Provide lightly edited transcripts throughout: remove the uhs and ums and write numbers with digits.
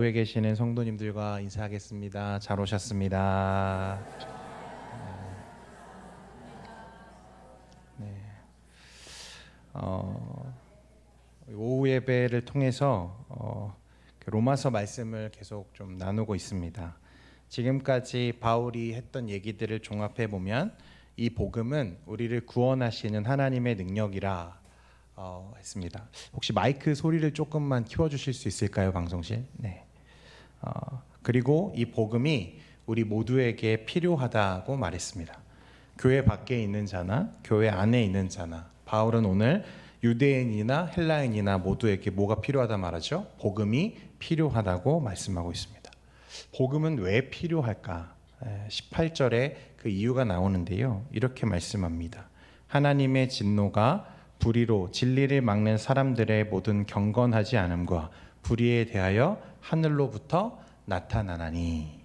교회에 계시는 성도님들과 인사하겠습니다. 잘 오셨습니다. 네. 오후 예배를 통해서 로마서 말씀을 계속 좀 나누고 있습니다. 지금까지 바울이 했던 얘기들을 종합해 보면 이 복음은 우리를 구원하시는 하나님의 능력이라 했습니다. 혹시 마이크 소리를 조금만 키워주실 수 있을까요, 방송실? 네. 그리고 이 복음이 우리 모두에게 필요하다고 말했습니다. 교회 밖에 있는 자나 교회 안에 있는 자나, 바울은 오늘 유대인이나 헬라인이나 모두에게 뭐가 필요하다 말하죠? 복음이 필요하다고 말씀하고 있습니다. 복음은 왜 필요할까? 18절에 그 이유가 나오는데요, 이렇게 말씀합니다. 하나님의 진노가 불의로 진리를 막는 사람들의 모든 경건하지 않음과 불의에 대하여 하늘로부터 나타나나니.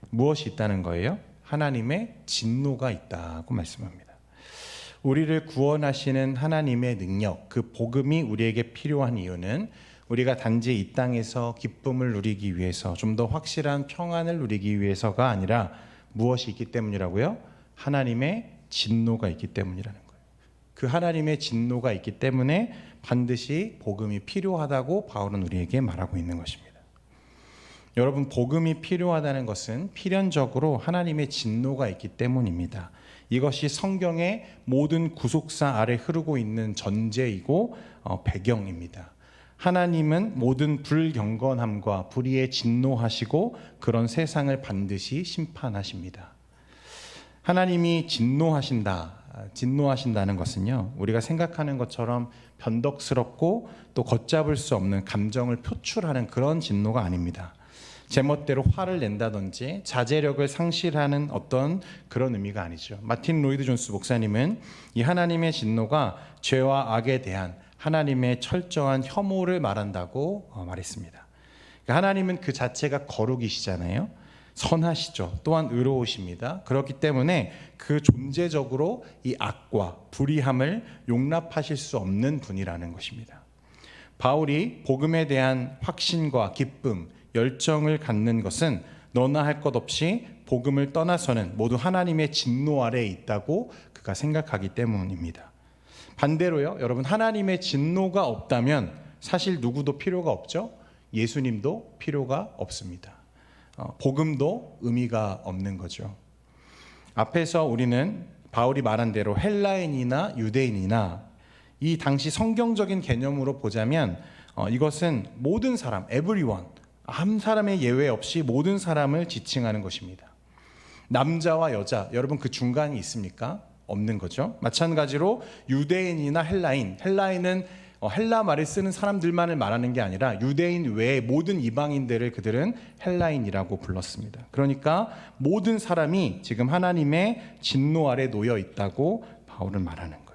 무엇이 있다는 거예요? 하나님의 진노가 있다고 말씀합니다. 우리를 구원하시는 하나님의 능력, 그 복음이 우리에게 필요한 이유는 우리가 단지 이 땅에서 기쁨을 누리기 위해서, 좀 더 확실한 평안을 누리기 위해서가 아니라 무엇이 있기 때문이라고요? 하나님의 진노가 있기 때문이라는 거예요. 그 하나님의 진노가 있기 때문에 반드시 복음이 필요하다고 바울은 우리에게 말하고 있는 것입니다. 여러분, 복음이 필요하다는 것은 필연적으로 하나님의 진노가 있기 때문입니다. 이것이 성경의 모든 구속사 아래 흐르고 있는 전제이고 배경입니다. 하나님은 모든 불경건함과 불의에 진노하시고 그런 세상을 반드시 심판하십니다. 하나님이 진노하신다는 것은요, 우리가 생각하는 것처럼 변덕스럽고 또 걷잡을 수 없는 감정을 표출하는 그런 진노가 아닙니다. 제멋대로 화를 낸다든지 자제력을 상실하는 어떤 그런 의미가 아니죠. 마틴 로이드 존스 목사님은 이 하나님의 진노가 죄와 악에 대한 하나님의 철저한 혐오를 말한다고 말했습니다. 하나님은 그 자체가 거룩이시잖아요. 선하시죠. 또한 의로우십니다. 그렇기 때문에 그 존재적으로 이 악과 불의함을 용납하실 수 없는 분이라는 것입니다. 바울이 복음에 대한 확신과 기쁨, 열정을 갖는 것은 너나 할 것 없이 복음을 떠나서는 모두 하나님의 진노 아래에 있다고 그가 생각하기 때문입니다. 반대로요, 여러분, 하나님의 진노가 없다면 사실 누구도 필요가 없죠. 예수님도 필요가 없습니다. 복음도 의미가 없는 거죠. 앞에서 우리는 바울이 말한 대로 헬라인이나 유대인이나, 이 당시 성경적인 개념으로 보자면 이것은 모든 사람, everyone, 한 사람의 예외 없이 모든 사람을 지칭하는 것입니다. 남자와 여자, 여러분 그 중간이 있습니까? 없는 거죠. 마찬가지로 유대인이나 헬라인은 헬라 말을 쓰는 사람들만을 말하는 게 아니라 유대인 외의 모든 이방인들을 그들은 헬라인이라고 불렀습니다. 그러니까 모든 사람이 지금 하나님의 진노 아래 놓여 있다고 바울은 말하는 거예요.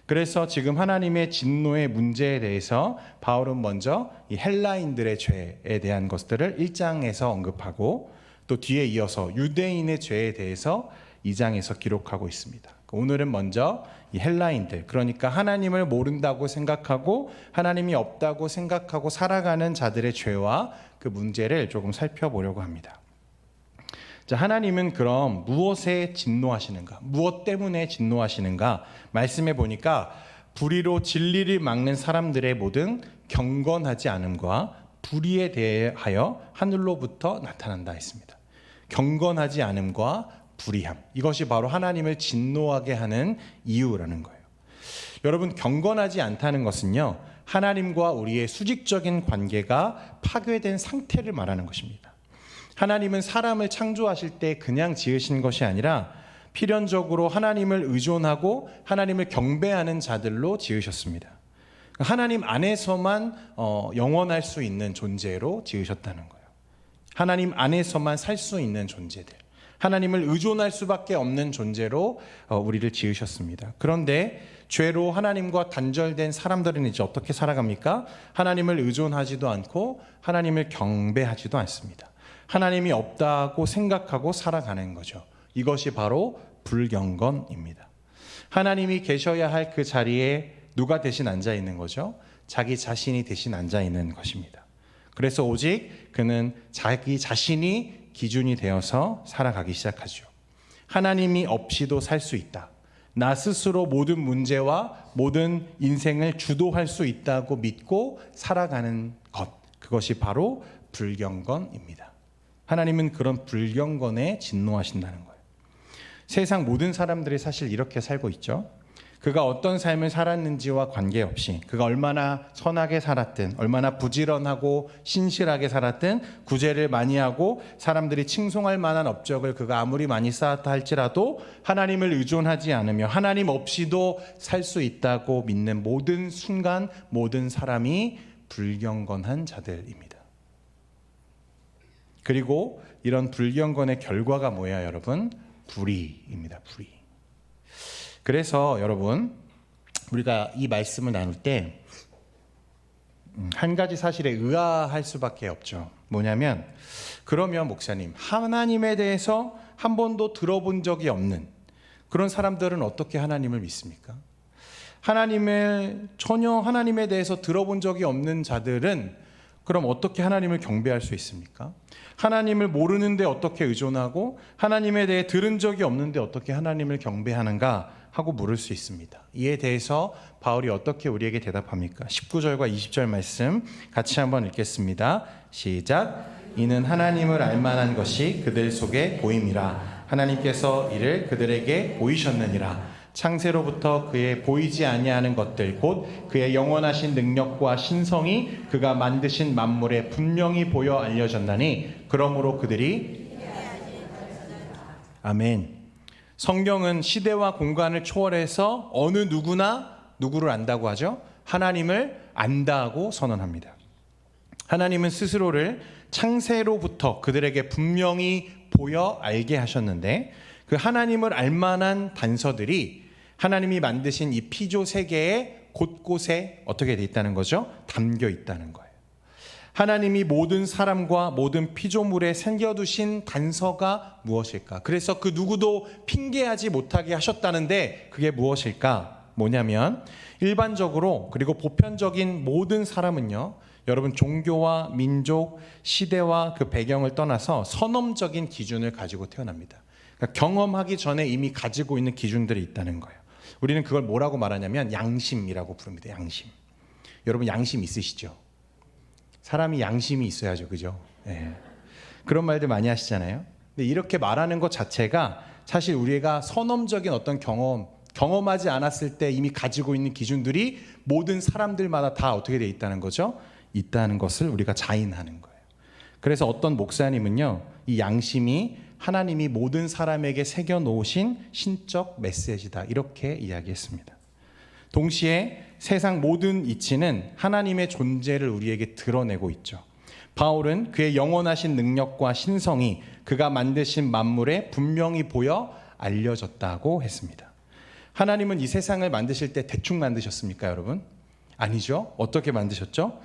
그래서 지금 하나님의 진노의 문제에 대해서 바울은 먼저 이 헬라인들의 죄에 대한 것들을 1장에서 언급하고, 또 뒤에 이어서 유대인의 죄에 대해서 2장에서 기록하고 있습니다. 오늘은 먼저 이 헬라인들, 그러니까 하나님을 모른다고 생각하고 하나님이 없다고 생각하고 살아가는 자들의 죄와 그 문제를 조금 살펴보려고 합니다. 자, 하나님은 그럼 무엇에 진노하시는가? 무엇 때문에 진노하시는가? 말씀해 보니까 불의로 진리를 막는 사람들의 모든 경건하지 않음과 불의에 대하여 하늘로부터 나타난다 했습니다. 경건하지 않음과 불의함, 이것이 바로 하나님을 진노하게 하는 이유라는 거예요. 여러분, 경건하지 않다는 것은요, 하나님과 우리의 수직적인 관계가 파괴된 상태를 말하는 것입니다. 하나님은 사람을 창조하실 때 그냥 지으신 것이 아니라 필연적으로 하나님을 의존하고 하나님을 경배하는 자들로 지으셨습니다. 하나님 안에서만 영원할 수 있는 존재로 지으셨다는 거예요. 하나님 안에서만 살 수 있는 존재들, 하나님을 의존할 수밖에 없는 존재로 우리를 지으셨습니다. 그런데 죄로 하나님과 단절된 사람들은 이제 어떻게 살아갑니까? 하나님을 의존하지도 않고 하나님을 경배하지도 않습니다. 하나님이 없다고 생각하고 살아가는 거죠. 이것이 바로 불경건입니다. 하나님이 계셔야 할 그 자리에 누가 대신 앉아 있는 거죠? 자기 자신이 대신 앉아 있는 것입니다. 그래서 오직 그는 자기 자신이 기준이 되어서 살아가기 시작하죠. 하나님이 없이도 살 수 있다. 나 스스로 모든 문제와 모든 인생을 주도할 수 있다고 믿고 살아가는 것, 그것이 바로 불경건입니다. 하나님은 그런 불경건에 진노하신다는 거예요. 세상 모든 사람들이 사실 이렇게 살고 있죠. 그가 어떤 삶을 살았는지와 관계없이, 그가 얼마나 선하게 살았든, 얼마나 부지런하고 신실하게 살았든, 구제를 많이 하고 사람들이 칭송할 만한 업적을 그가 아무리 많이 쌓았다 할지라도 하나님을 의존하지 않으며 하나님 없이도 살 수 있다고 믿는 모든 순간, 모든 사람이 불경건한 자들입니다. 그리고 이런 불경건의 결과가 뭐야, 여러분? 불의입니다. 불의. 그래서 여러분, 우리가 이 말씀을 나눌 때 한 가지 사실에 의아할 수밖에 없죠. 뭐냐면, 그러면 목사님, 하나님에 대해서 한 번도 들어본 적이 없는 그런 사람들은 어떻게 하나님을 믿습니까? 전혀 하나님에 대해서 들어본 적이 없는 자들은 그럼 어떻게 하나님을 경배할 수 있습니까? 하나님을 모르는데 어떻게 의존하고 하나님에 대해 들은 적이 없는데 어떻게 하나님을 경배하는가 하고 물을 수 있습니다. 이에 대해서 바울이 어떻게 우리에게 대답합니까? 19절과 20절 말씀 같이 한번 읽겠습니다. 시작. 이는 하나님을 알만한 것이 그들 속에 보임이라. 하나님께서 이를 그들에게 보이셨느니라. 창세로부터 그의 보이지 아니하는 것들 곧 그의 영원하신 능력과 신성이 그가 만드신 만물에 분명히 보여 알려졌나니 그러므로 그들이 아멘. 성경은 시대와 공간을 초월해서 어느 누구나 누구를 안다고 하죠? 하나님을 안다고 선언합니다. 하나님은 스스로를 창세로부터 그들에게 분명히 보여 알게 하셨는데 그 하나님을 알만한 단서들이 하나님이 만드신 이 피조 세계에 곳곳에 어떻게 돼 있다는 거죠? 담겨 있다는 거예요. 하나님이 모든 사람과 모든 피조물에 새겨두신 단서가 무엇일까? 그래서 그 누구도 핑계하지 못하게 하셨다는데 그게 무엇일까? 뭐냐면 일반적으로 그리고 보편적인 모든 사람은요, 여러분 종교와 민족, 시대와 그 배경을 떠나서 선험적인 기준을 가지고 태어납니다. 그러니까 경험하기 전에 이미 가지고 있는 기준들이 있다는 거예요. 우리는 그걸 뭐라고 말하냐면 양심이라고 부릅니다. 양심. 여러분 양심 있으시죠? 사람이 양심이 있어야죠, 그죠? 네. 그런 말들 많이 하시잖아요. 근데 이렇게 말하는 것 자체가 사실 우리가 선험적인 어떤 경험하지 않았을 때 이미 가지고 있는 기준들이 모든 사람들마다 다 어떻게 돼 있다는 거죠? 있다는 것을 우리가 자인하는 거예요. 그래서 어떤 목사님은요, 이 양심이 하나님이 모든 사람에게 새겨놓으신 신적 메시지다 이렇게 이야기했습니다. 동시에 세상 모든 이치는 하나님의 존재를 우리에게 드러내고 있죠. 바울은 그의 영원하신 능력과 신성이 그가 만드신 만물에 분명히 보여 알려졌다고 했습니다. 하나님은 이 세상을 만드실 때 대충 만드셨습니까, 여러분? 아니죠. 어떻게 만드셨죠?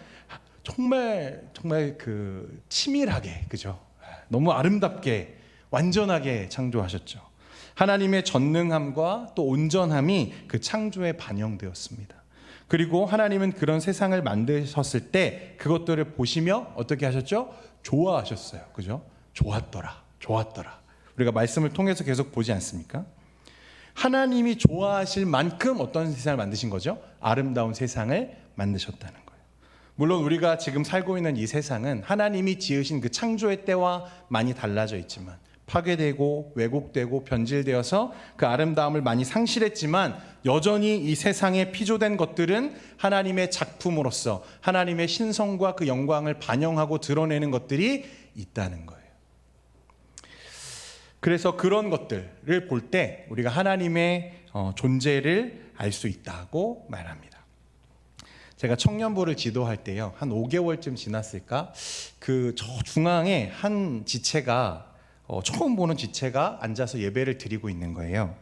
정말 치밀하게, 그죠? 너무 아름답게 완전하게 창조하셨죠. 하나님의 전능함과 또 온전함이 그 창조에 반영되었습니다. 그리고 하나님은 그런 세상을 만드셨을 때 그것들을 보시며 어떻게 하셨죠? 좋아하셨어요. 그죠? 좋았더라. 우리가 말씀을 통해서 계속 보지 않습니까? 하나님이 좋아하실 만큼 어떤 세상을 만드신 거죠? 아름다운 세상을 만드셨다는 거예요. 물론 우리가 지금 살고 있는 이 세상은 하나님이 지으신 그 창조의 때와 많이 달라져 있지만 파괴되고 왜곡되고 변질되어서 그 아름다움을 많이 상실했지만 여전히 이 세상에 피조된 것들은 하나님의 작품으로서 하나님의 신성과 그 영광을 반영하고 드러내는 것들이 있다는 거예요. 그래서 그런 것들을 볼 때 우리가 하나님의 존재를 알 수 있다고 말합니다. 제가 청년부를 지도할 때요, 한 5개월쯤 지났을까, 그 저 중앙에 한 지체가 처음 보는 지체가 앉아서 예배를 드리고 있는 거예요.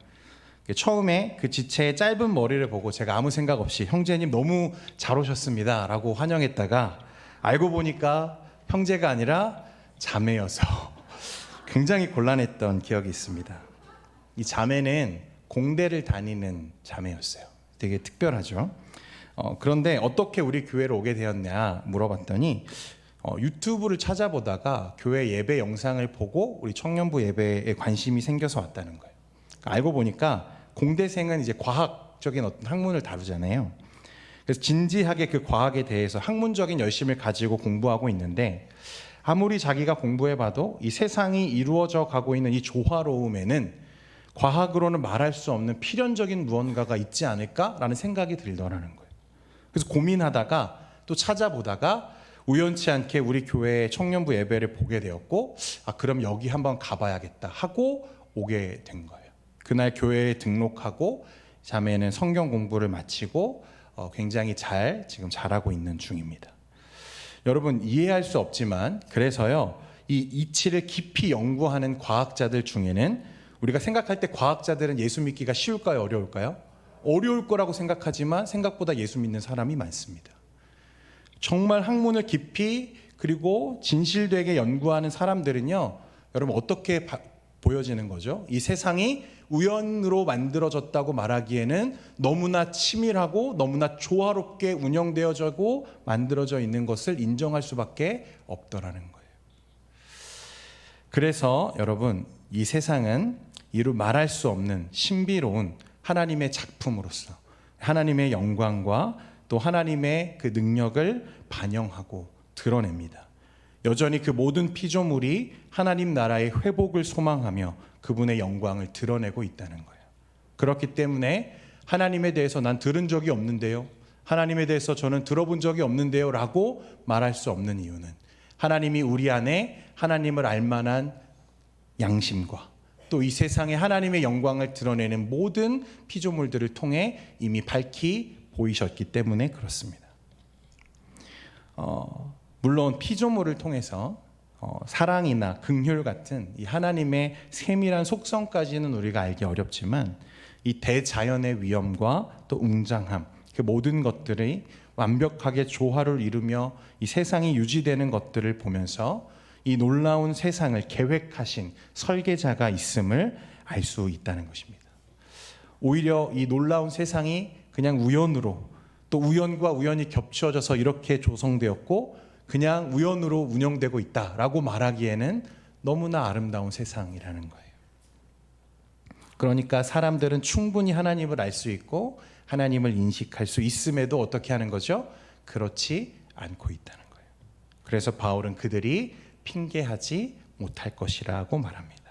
처음에 그 지체의 짧은 머리를 보고 제가 아무 생각 없이 형제님 너무 잘 오셨습니다 라고 환영했다가 알고 보니까 형제가 아니라 자매여서 굉장히 곤란했던 기억이 있습니다. 이 자매는 공대를 다니는 자매였어요. 되게 특별하죠. 그런데 어떻게 우리 교회로 오게 되었냐 물어봤더니 유튜브를 찾아보다가 교회 예배 영상을 보고 우리 청년부 예배에 관심이 생겨서 왔다는 거예요. 알고 보니까 공대생은 이제 과학적인 어떤 학문을 다루잖아요. 그래서 진지하게 그 과학에 대해서 학문적인 열심을 가지고 공부하고 있는데, 아무리 자기가 공부해봐도 이 세상이 이루어져 가고 있는 이 조화로움에는 과학으로는 말할 수 없는 필연적인 무언가가 있지 않을까라는 생각이 들더라는 거예요. 그래서 고민하다가 또 찾아보다가 우연치 않게 우리 교회 청년부 예배를 보게 되었고, 그럼 여기 한번 가봐야겠다 하고 오게 된 거예요. 그날 교회에 등록하고 자매는 성경 공부를 마치고 굉장히 지금 잘하고 있는 중입니다. 여러분, 이해할 수 없지만 그래서요, 이 이치를 깊이 연구하는 과학자들 중에는 우리가 생각할 때 과학자들은 예수 믿기가 쉬울까요, 어려울까요? 어려울 거라고 생각하지만 생각보다 예수 믿는 사람이 많습니다. 정말 학문을 깊이 그리고 진실되게 연구하는 사람들은요, 여러분 어떻게 보여지는 거죠? 이 세상이 우연으로 만들어졌다고 말하기에는 너무나 치밀하고 너무나 조화롭게 운영되어지고 만들어져 있는 것을 인정할 수밖에 없더라는 거예요. 그래서 여러분, 이 세상은 이루 말할 수 없는 신비로운 하나님의 작품으로서 하나님의 영광과 또 하나님의 그 능력을 반영하고 드러냅니다. 여전히 그 모든 피조물이 하나님 나라의 회복을 소망하며 그분의 영광을 드러내고 있다는 거예요. 그렇기 때문에 하나님에 대해서 난 들은 적이 없는데요, 하나님에 대해서 저는 들어본 적이 없는데요 라고 말할 수 없는 이유는 하나님이 우리 안에 하나님을 알만한 양심과 또 이 세상에 하나님의 영광을 드러내는 모든 피조물들을 통해 이미 밝히 보이셨기 때문에 그렇습니다. 물론 피조물을 통해서 사랑이나 긍휼 같은 이 하나님의 세밀한 속성까지는 우리가 알기 어렵지만 이 대자연의 위엄과 또 웅장함, 그 모든 것들이 완벽하게 조화를 이루며 이 세상이 유지되는 것들을 보면서 이 놀라운 세상을 계획하신 설계자가 있음을 알 수 있다는 것입니다. 오히려 이 놀라운 세상이 그냥 우연으로, 또 우연과 우연이 겹쳐져서 이렇게 조성되었고 그냥 우연으로 운영되고 있다라고 말하기에는 너무나 아름다운 세상이라는 거예요. 그러니까 사람들은 충분히 하나님을 알 수 있고 하나님을 인식할 수 있음에도 어떻게 하는 거죠? 그렇지 않고 있다는 거예요. 그래서 바울은 그들이 핑계하지 못할 것이라고 말합니다.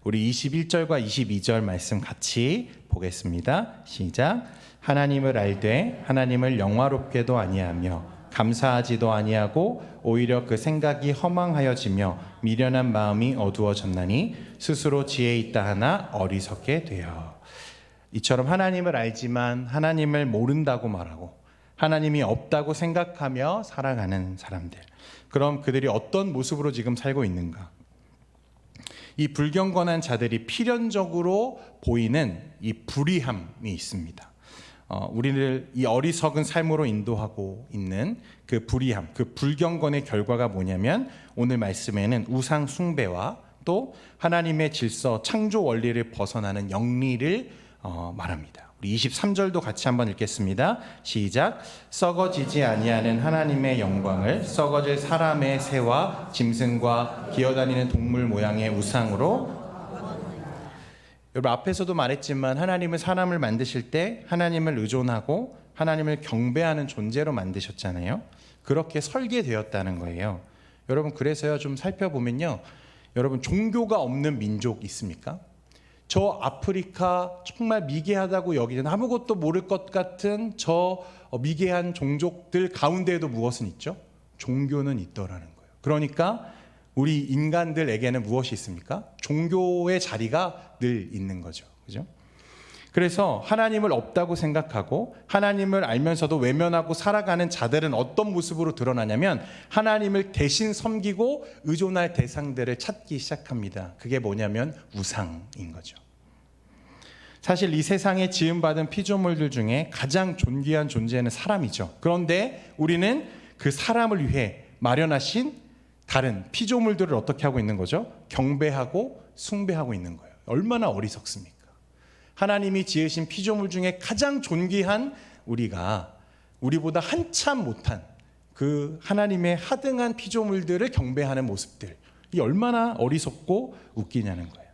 우리 21절과 22절 말씀 같이 보겠습니다. 시작. 하나님을 알되 하나님을 영화롭게도 아니하며 감사하지도 아니하고 오히려 그 생각이 허망하여지며 미련한 마음이 어두워졌나니 스스로 지혜 있다 하나 어리석게 되어. 이처럼 하나님을 알지만 하나님을 모른다고 말하고 하나님이 없다고 생각하며 살아가는 사람들, 그럼 그들이 어떤 모습으로 지금 살고 있는가? 이 불경건한 자들이 필연적으로 보이는 이 불의함이 있습니다. 우리를 이 어리석은 삶으로 인도하고 있는 그 불의함, 그 불경건의 결과가 뭐냐면 오늘 말씀에는 우상 숭배와 또 하나님의 질서, 창조 원리를 벗어나는 영리를 말합니다. 우리 23절도 같이 한번 읽겠습니다. 시작. 썩어지지 아니하는 하나님의 영광을 썩어질 사람의 새와 짐승과 기어다니는 동물 모양의 우상으로. 여러분, 앞에서도 말했지만 하나님은 사람을 만드실 때 하나님을 의존하고 하나님을 경배하는 존재로 만드셨잖아요. 그렇게 설계되었다는 거예요. 여러분, 그래서요, 좀 살펴보면요, 여러분, 종교가 없는 민족 있습니까? 저 아프리카 정말 미개하다고 여기는 아무것도 모를 것 같은 저 미개한 종족들 가운데에도 무엇은 있죠? 종교는 있더라는 거예요. 그러니까 우리 인간들에게는 무엇이 있습니까? 종교의 자리가 늘 있는 거죠. 그죠? 그래서 하나님을 없다고 생각하고 하나님을 알면서도 외면하고 살아가는 자들은 어떤 모습으로 드러나냐면 하나님을 대신 섬기고 의존할 대상들을 찾기 시작합니다. 그게 뭐냐면 우상인 거죠. 사실 이 세상에 지음받은 피조물들 중에 가장 존귀한 존재는 사람이죠. 그런데 우리는 그 사람을 위해 마련하신 다른 피조물들을 어떻게 하고 있는 거죠? 경배하고 숭배하고 있는 거예요. 얼마나 어리석습니까? 하나님이 지으신 피조물 중에 가장 존귀한 우리가 우리보다 한참 못한 그 하나님의 하등한 피조물들을 경배하는 모습들, 이 얼마나 어리석고 웃기냐는 거예요.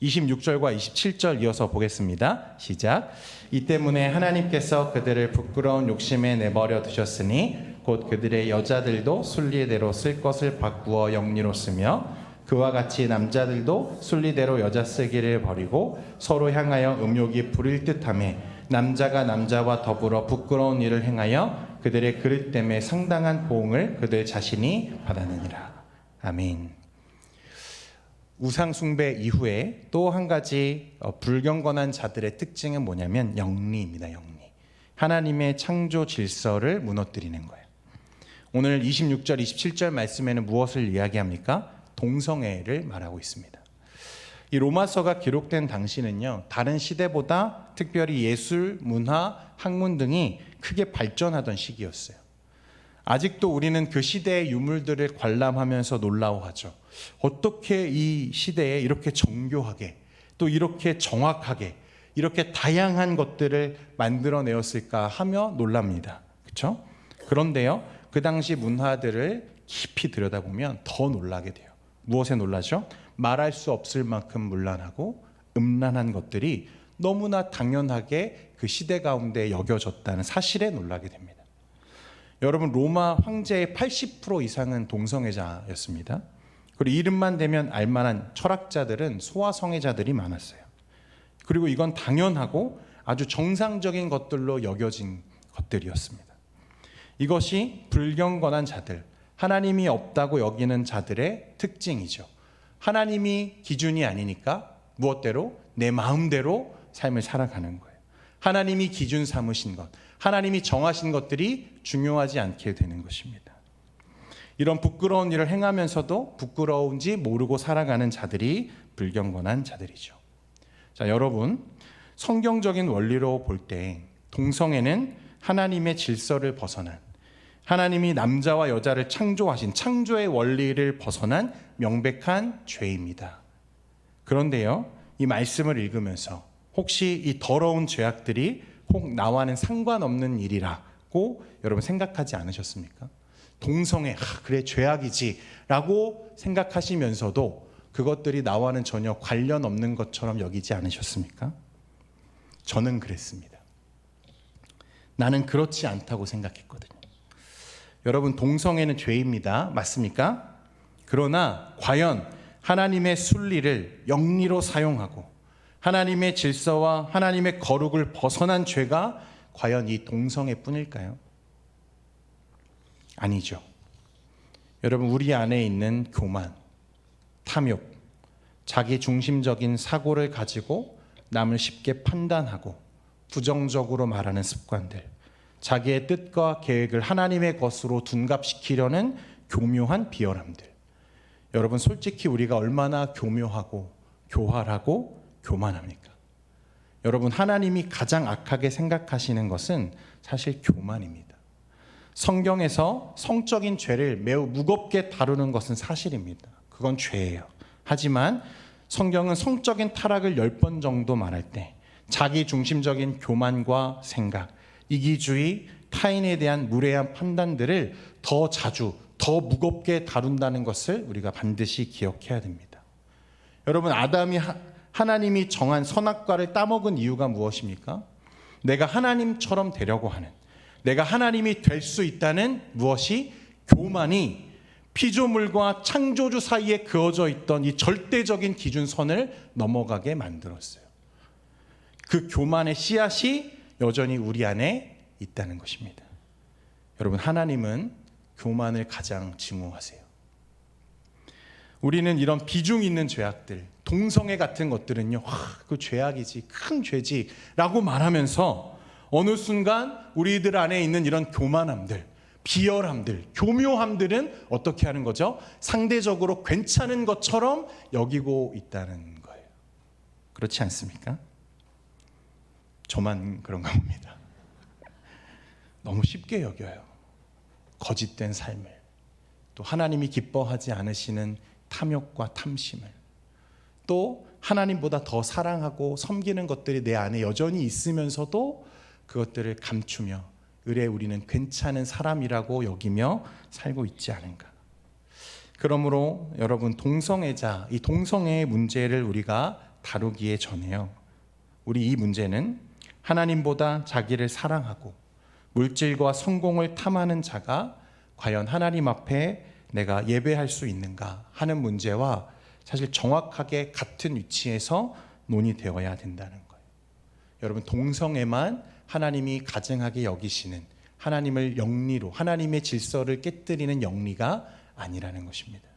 26절과 27절 이어서 보겠습니다. 시작. 이 때문에 하나님께서 그들을 부끄러운 욕심에 내버려 두셨으니 곧 그들의 여자들도 순리대로 쓸 것을 바꾸어 영리로 쓰며 그와 같이 남자들도 순리대로 여자 쓰기를 버리고 서로 향하여 음욕이 부릴 듯하며 남자가 남자와 더불어 부끄러운 일을 행하여 그들의 그릇됨에 상당한 보응을 그들 자신이 받았느니라. 아멘. 우상 숭배 이후에 또 한 가지 불경건한 자들의 특징은 뭐냐면 영리입니다. 영리. 하나님의 창조 질서를 무너뜨리는 거예요. 오늘 26절, 27절 말씀에는 무엇을 이야기합니까? 동성애를 말하고 있습니다. 이 로마서가 기록된 당시는요, 다른 시대보다 특별히 예술, 문화, 학문 등이 크게 발전하던 시기였어요. 아직도 우리는 그 시대의 유물들을 관람하면서 놀라워하죠. 어떻게 이 시대에 이렇게 정교하게, 또 이렇게 정확하게, 이렇게 다양한 것들을 만들어내었을까 하며 놀랍니다. 그렇죠? 그런데요, 그 당시 문화들을 깊이 들여다보면 더 놀라게 돼요. 무엇에 놀라죠? 말할 수 없을 만큼 문란하고 음란한 것들이 너무나 당연하게 그 시대 가운데 여겨졌다는 사실에 놀라게 됩니다. 여러분, 로마 황제의 80% 이상은 동성애자였습니다. 그리고 이름만 대면 알만한 철학자들은 소아성애자들이 많았어요. 그리고 이건 당연하고 아주 정상적인 것들로 여겨진 것들이었습니다. 이것이 불경건한 자들, 하나님이 없다고 여기는 자들의 특징이죠. 하나님이 기준이 아니니까 무엇대로? 내 마음대로 삶을 살아가는 거예요. 하나님이 기준 삼으신 것, 하나님이 정하신 것들이 중요하지 않게 되는 것입니다. 이런 부끄러운 일을 행하면서도 부끄러운지 모르고 살아가는 자들이 불경건한 자들이죠. 자, 여러분, 성경적인 원리로 볼 때 동성애는 하나님의 질서를 벗어난, 하나님이 남자와 여자를 창조하신 창조의 원리를 벗어난 명백한 죄입니다. 그런데요, 이 말씀을 읽으면서 혹시 이 더러운 죄악들이 혹 나와는 상관없는 일이라고 여러분 생각하지 않으셨습니까? 동성애, 그래 죄악이지 라고 생각하시면서도 그것들이 나와는 전혀 관련 없는 것처럼 여기지 않으셨습니까? 저는 그랬습니다. 나는 그렇지 않다고 생각했거든요. 여러분, 동성애는 죄입니다. 맞습니까? 그러나 과연 하나님의 순리를 영리로 사용하고 하나님의 질서와 하나님의 거룩을 벗어난 죄가 과연 이 동성애뿐일까요? 아니죠. 여러분, 우리 안에 있는 교만, 탐욕, 자기 중심적인 사고를 가지고 남을 쉽게 판단하고 부정적으로 말하는 습관들, 자기의 뜻과 계획을 하나님의 것으로 둔갑시키려는 교묘한 비열함들. 여러분, 솔직히 우리가 얼마나 교묘하고 교활하고 교만합니까? 여러분, 하나님이 가장 악하게 생각하시는 것은 사실 교만입니다. 성경에서 성적인 죄를 매우 무겁게 다루는 것은 사실입니다. 그건 죄예요. 하지만 성경은 성적인 타락을 10번 정도 말할 때 자기 중심적인 교만과 생각, 이기주의, 타인에 대한 무례한 판단들을 더 자주, 더 무겁게 다룬다는 것을 우리가 반드시 기억해야 됩니다. 여러분, 아담이 하나님이 정한 선악과를 따먹은 이유가 무엇입니까? 내가 하나님처럼 되려고 하는, 내가 하나님이 될 수 있다는 무엇이? 교만이 피조물과 창조주 사이에 그어져 있던 이 절대적인 기준선을 넘어가게 만들었어요. 그 교만의 씨앗이 여전히 우리 안에 있다는 것입니다. 여러분, 하나님은 교만을 가장 증오하세요. 우리는 이런 비중 있는 죄악들, 동성애 같은 것들은요, 그 죄악이지, 큰 죄지 라고 말하면서 어느 순간 우리들 안에 있는 이런 교만함들, 비열함들, 교묘함들은 어떻게 하는 거죠? 상대적으로 괜찮은 것처럼 여기고 있다는 거예요. 그렇지 않습니까? 저만 그런가 봅니다. 너무 쉽게 여겨요. 거짓된 삶을, 또 하나님이 기뻐하지 않으시는 탐욕과 탐심을, 또 하나님보다 더 사랑하고 섬기는 것들이 내 안에 여전히 있으면서도 그것들을 감추며 을에 우리는 괜찮은 사람이라고 여기며 살고 있지 않은가. 그러므로 여러분, 동성애자, 이 동성애의 문제를 우리가 다루기에 전에요, 우리 이 문제는 하나님보다 자기를 사랑하고 물질과 성공을 탐하는 자가 과연 하나님 앞에 내가 예배할 수 있는가 하는 문제와 사실 정확하게 같은 위치에서 논의되어야 된다는 거예요. 여러분, 동성애만 하나님이 가증하게 여기시는, 하나님을 영리로, 하나님의 질서를 깨뜨리는 영리가 아니라는 것입니다.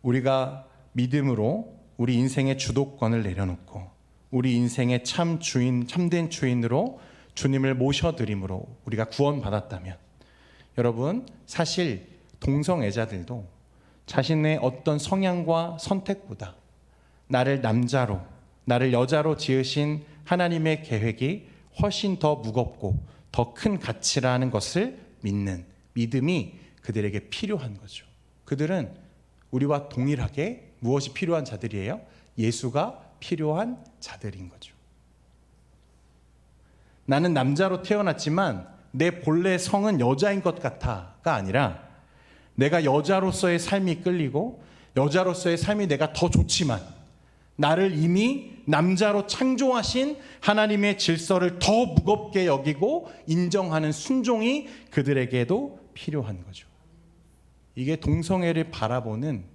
우리가 믿음으로 우리 인생의 주도권을 내려놓고 우리 인생의 참된 주인으로 주님을 모셔드림으로 우리가 구원받았다면, 여러분, 사실 동성애자들도 자신의 어떤 성향과 선택보다 나를 남자로, 나를 여자로 지으신 하나님의 계획이 훨씬 더 무겁고 더 큰 가치라는 것을 믿는 믿음이 그들에게 필요한 거죠. 그들은 우리와 동일하게 무엇이 필요한 자들이에요? 예수가 필요한 자들인 거죠. 나는 남자로 태어났지만 내 본래 성은 여자인 것 같아가 아니라, 내가 여자로서의 삶이 끌리고 여자로서의 삶이 내가 더 좋지만 나를 이미 남자로 창조하신 하나님의 질서를 더 무겁게 여기고 인정하는 순종이 그들에게도 필요한 거죠. 이게 동성애를 바라보는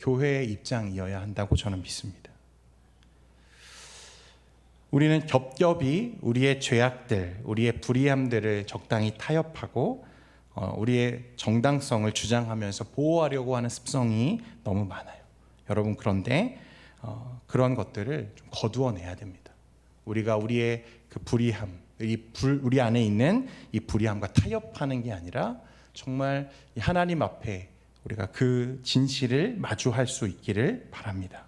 교회의 입장이어야 한다고 저는 믿습니다. 우리는 겹겹이 우리의 죄악들, 우리의 불의함들을 적당히 타협하고 우리의 정당성을 주장하면서 보호하려고 하는 습성이 너무 많아요. 여러분, 그런데 그런 것들을 좀 거두어내야 됩니다. 우리가 우리의 그 불의함, 우리 안에 있는 이 불의함과 타협하는 게 아니라 정말 하나님 앞에 우리가 그 진실을 마주할 수 있기를 바랍니다.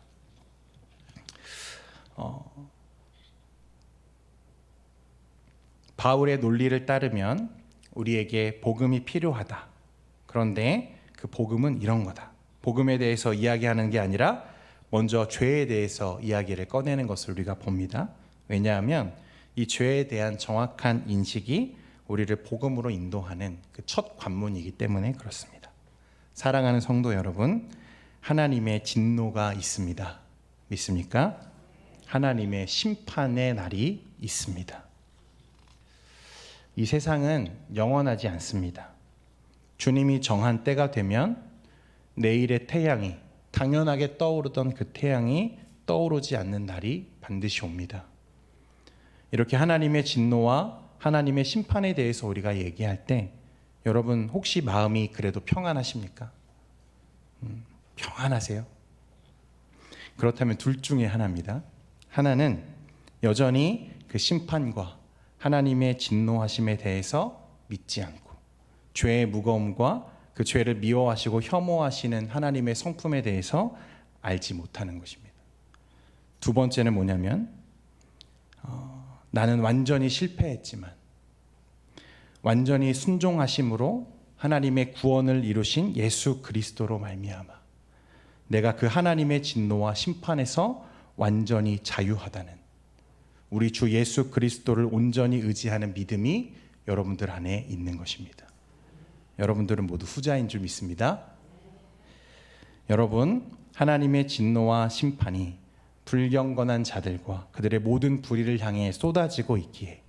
바울의 논리를 따르면 우리에게 복음이 필요하다. 그런데 그 복음은 이런 거다. 복음에 대해서 이야기하는 게 아니라 먼저 죄에 대해서 이야기를 꺼내는 것을 우리가 봅니다. 왜냐하면 이 죄에 대한 정확한 인식이 우리를 복음으로 인도하는 그 첫 관문이기 때문에 그렇습니다. 사랑하는 성도 여러분, 하나님의 진노가 있습니다. 믿습니까? 하나님의 심판의 날이 있습니다. 이 세상은 영원하지 않습니다. 주님이 정한 때가 되면 내일의 태양이, 당연하게 떠오르던 그 태양이 떠오르지 않는 날이 반드시 옵니다. 이렇게 하나님의 진노와 하나님의 심판에 대해서 우리가 얘기할 때 여러분, 혹시 마음이 그래도 평안하십니까? 평안하세요? 그렇다면 둘 중에 하나입니다. 하나는 여전히 그 심판과 하나님의 진노하심에 대해서 믿지 않고 죄의 무거움과 그 죄를 미워하시고 혐오하시는 하나님의 성품에 대해서 알지 못하는 것입니다. 두 번째는 뭐냐면 나는 완전히 실패했지만 완전히 순종하심으로 하나님의 구원을 이루신 예수 그리스도로 말미암아 내가 그 하나님의 진노와 심판에서 완전히 자유하다는, 우리 주 예수 그리스도를 온전히 의지하는 믿음이 여러분들 안에 있는 것입니다. 여러분들은 모두 후자인 줄 믿습니다. 여러분, 하나님의 진노와 심판이 불경건한 자들과 그들의 모든 불의를 향해 쏟아지고 있기에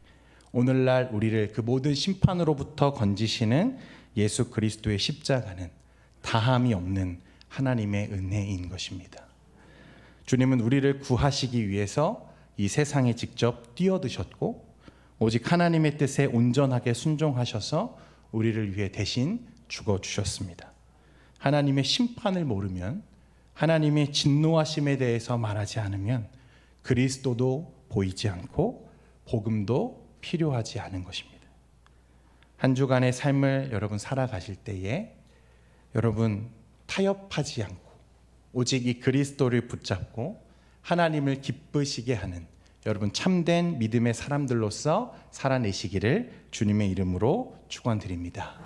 오늘날 우리를 그 모든 심판으로부터 건지시는 예수 그리스도의 십자가는 다함이 없는 하나님의 은혜인 것입니다. 주님은 우리를 구하시기 위해서 이 세상에 직접 뛰어드셨고 오직 하나님의 뜻에 온전하게 순종하셔서 우리를 위해 대신 죽어주셨습니다. 하나님의 심판을 모르면, 하나님의 진노하심에 대해서 말하지 않으면 그리스도도 보이지 않고 복음도 필요하지 않은 것입니다. 한 주간의 삶을 여러분 살아가실 때에 여러분 타협하지 않고 오직 이 그리스도를 붙잡고 하나님을 기쁘시게 하는 여러분 참된 믿음의 사람들로서 살아내시기를 주님의 이름으로 축원드립니다.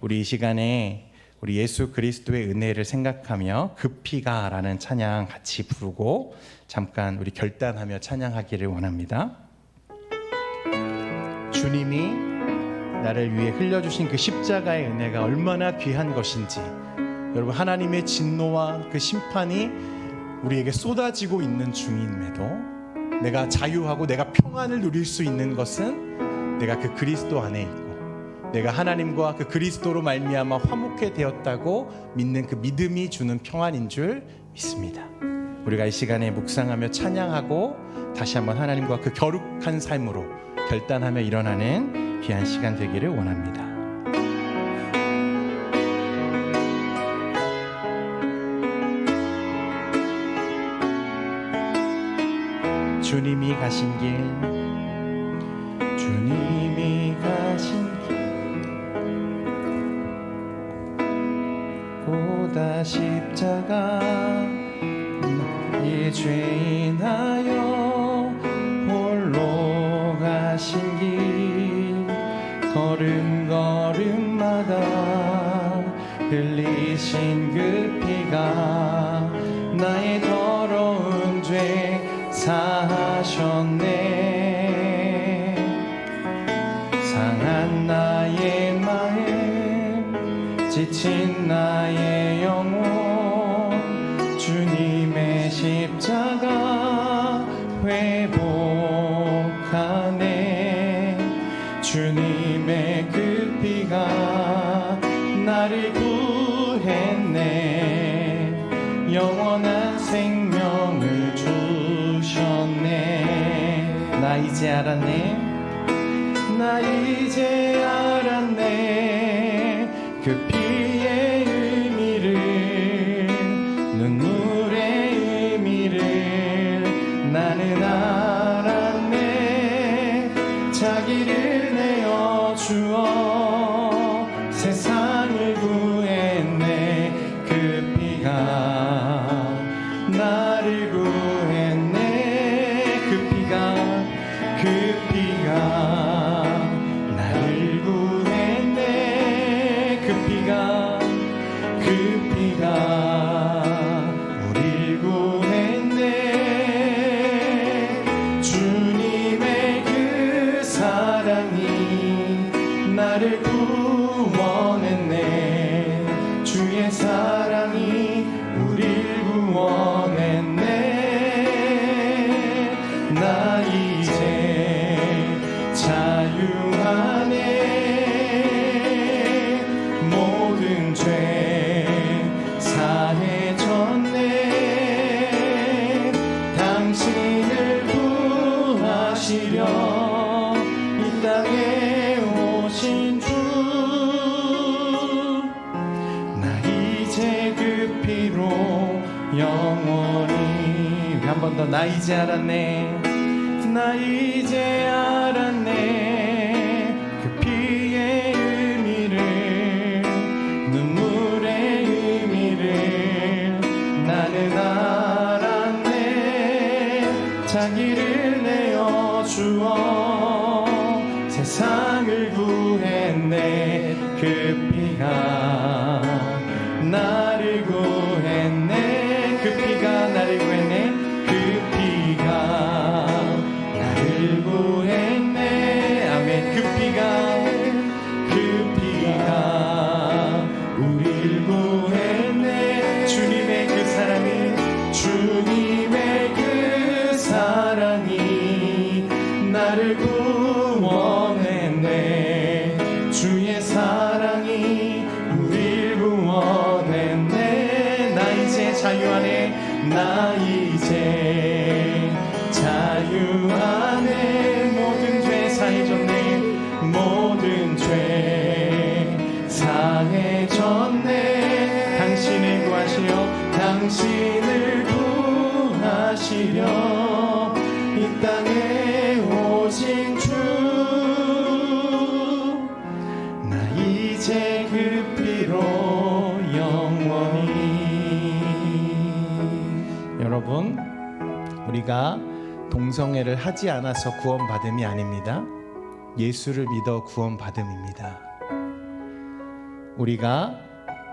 우리 이 시간에 우리 예수 그리스도의 은혜를 생각하며 그 피가라는 찬양 같이 부르고 잠깐 우리 결단하며 찬양하기를 원합니다. 주님이 나를 위해 흘려주신 그 십자가의 은혜가 얼마나 귀한 것인지, 여러분, 하나님의 진노와 그 심판이 우리에게 쏟아지고 있는 중임에도 내가 자유하고 내가 평안을 누릴 수 있는 것은 내가 그 그리스도 안에 있고 내가 하나님과 그 그리스도로 말미암아 화목해 되었다고 믿는 그 믿음이 주는 평안인 줄 믿습니다. 우리가 이 시간에 묵상하며 찬양하고 다시 한번 하나님과 그 거룩한 삶으로 결단하며 일어나는 귀한 시간 되기를 원합니다. 주님이 가신 길, 주님이 가신 길, 보다 십자가 이 죄인하여 홀로 가신 길, 걸음걸음마다 흘리신 그 피가 나의 더러운 죄 사하셨네. 상한 나의 마음, 지친 나의 영혼, 주님의 십자가 회복하네. 주님의 그 피가 나를 구했네. 영원한 생명을 주셨네. 나 이제 알았네. 나 이제 알았네. 그 피의 의미를, 눈물의 의미를 나는 알았네. 자기를 내어 주어 세상을 구했네. 그 피가 나를 구했네. 그 피가 나를 구했네. 그 피가 우릴 구했네. 주님의 그 사랑이 나를 구원했네. 주의 사랑이 우릴 구원했네. 나 이제 자유하네. 모든 죄 사해졌네. 당신을 구하시려 이 땅에 오신 주, 나 이제 그 피로 영원히. 한 번 더. 나 이제 알았네. 나 이제 알았네. 그 피의 의미를, 눈물의 의미를 나는 알았네. 자기를 내어 주어 세상을 구했네. 그 피가 나를 구했네. 그 피가 나를 구했네. 그 피가 나를 구했네. 아멘. 그 피가 우릴 구했네. 주님의 그 사랑이 나를 구원했네. 주의 사랑이 우릴 구원했네. 나 이제 자유하네. 나 이제 자유하네. 모든 죄 사해졌네. 모든 죄 사해졌네. 당신을 구하시려 이 땅에 오신 주, 나 이제 그 피로 영원히. 여러분, 우리가 동성애를 하지 않아서 구원받음이 아닙니다. 예수를 믿어 구원받음입니다. 우리가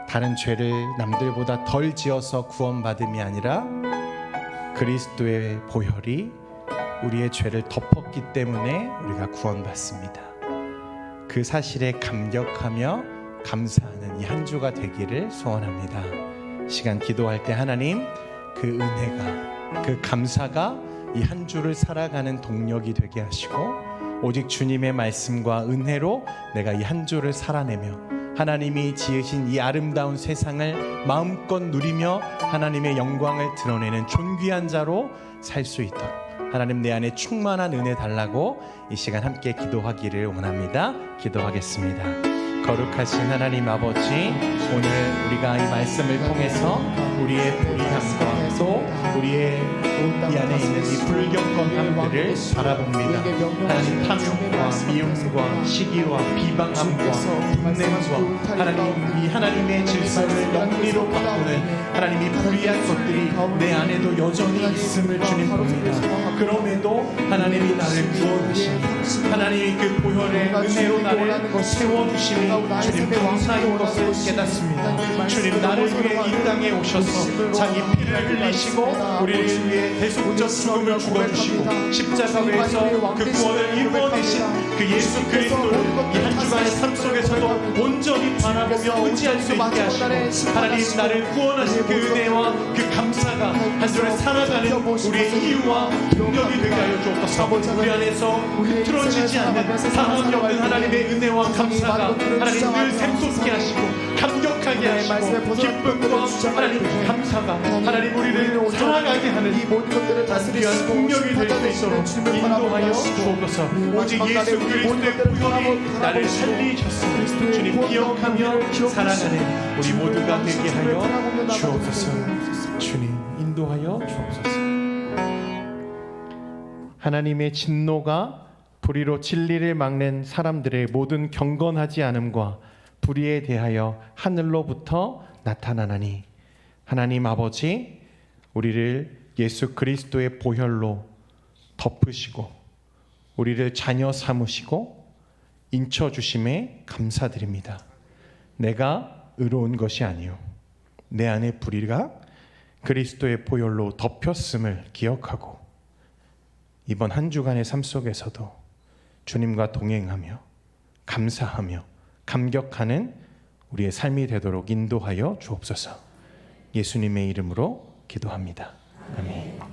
다른 죄를 남들보다 덜 지어서 구원받음이 아니라 그리스도의 보혈이 우리의 죄를 덮었기 때문에 우리가 구원받습니다. 그 사실에 감격하며 감사하는 이 한 주가 되기를 소원합니다. 시간 기도할 때 하나님, 그 은혜가, 그 감사가 이 한 주를 살아가는 동력이 되게 하시고, 오직 주님의 말씀과 은혜로 내가 이 한 주를 살아내며 하나님이 지으신 이 아름다운 세상을 마음껏 누리며 하나님의 영광을 드러내는 존귀한 자로 살 수 있도록 하나님, 내 안에 충만한 은혜 달라고 이 시간 함께 기도하기를 원합니다. 기도하겠습니다. 거룩하신 하나님 아버지, 오늘 우리가 이 말씀을 통해서 우리의 불의함과 또 우리의 이 안에 있는 이 불경건함들을 바라봅니다. 하나님, 탐욕과 미움과 시기와 비방함과 분냄과 하나님, 이 하나님의 질서를 영리로 바꾸는 하나님이 불의한 것들이 내 안에도 여전히 있음을 주님 봅니다. 그럼에도 하나님이 나를 구원하시니 하나님이 그 보혈의 은혜로 나를 세워주시니 주님 감사인 것을 깨닫습니다. 주님, 나를 위해 이 땅에 오셔서 자기 피를 흘리시고 우리를 위해 대속적 죽음을 죽어주시고 십자가에서 그 구원을 이루어내신 그 예수 그리스도를 이 한 주간의 삶 속에서도 온전히 바라보며 의지할 수 있게 하시고 하나님, 나를 구원하신 그 은혜와 그 감사가 한 주를 살아가는 우리의 이유와 동력이 되게 하여 주옵소서. 우리 안에서 흐트러지지 않는 상함이 없는 하나님의 은혜와 감사가 하나님 늘 샘솟게 하시고 감격하게 하시고 기쁨과 하나님 감사가 하나님 우리를 살아가게 하는 이 모든 것들을 다스리는 동력이 될 수 있도록 인도하여 주옵소서. 오직 예수 그리스도의 보혈이 나를 살리셨으니 주님 기억하며 살아가는 우리 모두가 되게 하여 주옵소서. 주님 인도하여 주옵소서. 하나님의 진노가 불의로 진리를 막는 사람들의 모든 경건하지 않음과 불의에 대하여 하늘로부터 나타나나니 하나님 아버지, 우리를 예수 그리스도의 보혈로 덮으시고 우리를 자녀 삼으시고 인쳐주심에 감사드립니다. 내가 의로운 것이 아니요 내 안의 불의가 그리스도의 보혈로 덮였음을 기억하고 이번 한 주간의 삶 속에서도 주님과 동행하며 감사하며 감격하는 우리의 삶이 되도록 인도하여 주옵소서. 예수님의 이름으로 기도합니다. 아멘.